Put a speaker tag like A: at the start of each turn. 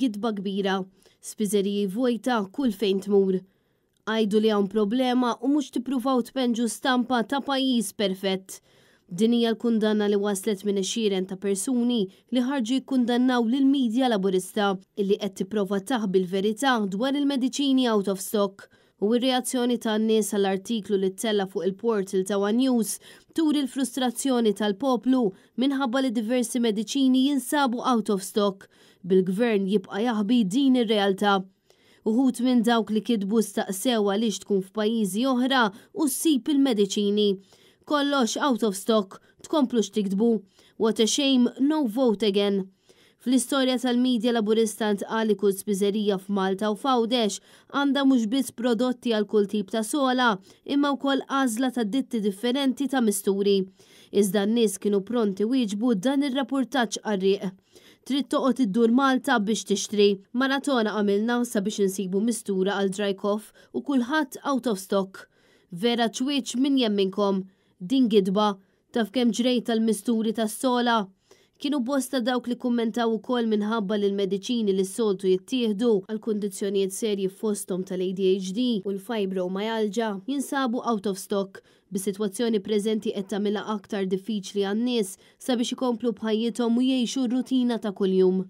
A: gidba kbira, spiżeriji vojta kull fejn tmur. Għajdu li hawn problema u mhux tippruvaw tpenġu stampa ta' pajjiż perfett. Din hija l-kundanna li waslet minn xieren ta' persuni li ħarġu jikkundannaw lill-midja laburista illi qed tipprova taħbi l-verità dwar il-mediċini out of stock. U r-reazzjoni tan-nies għall-artiklu li ttella fuq il-portal ta' One News turi l-frustrazzjoni tal-poplu minħabba li diversi mediċini jinsabu out of stock, bil-gvern jibqa' jaħbi din ir-realtà. Uħud minn dawk li kitbu staqsew għaliex tkun f'pajjiżi oħra u ssib il-mediċini. Kollox out of stock, tkomplux tiktbu. What a shame, no vote again. Fl-istorja tal-medja laburista ntqal li kull spiżerija f'Malta u f'Għawdex għandha mhux biss prodotti għal kull tip ta' sola, imma wkoll għażla ta' ditti differenti ta' misturi. Iżda n-nies kienu pronti wieġbu dan ir-rapportaġġ qarrieq. Trid toqgħod iddur Malta biex tixtri. Maratona għamilna sabiex insibu mistura għal dry cough u kulħadd out of stock. Vera ċwieċ min jemminkom. Din gidba taf kemm ġrejt tal-misturi tas-sola. Kienu bosta dawk li kummentaw ukoll minħabba li l-mediċini li s-soltu jittieħdu għal kundizzjonijiet serji fosthom tal-ADHD u l-fibromyalgia jinsabu out of stock, bis-sitwazzjoni preżenti qed tagħmilha aktar diffiċli għan-nies sabiex ikomplu bħajjithom u jgħixu r-rutina ta' kuljum.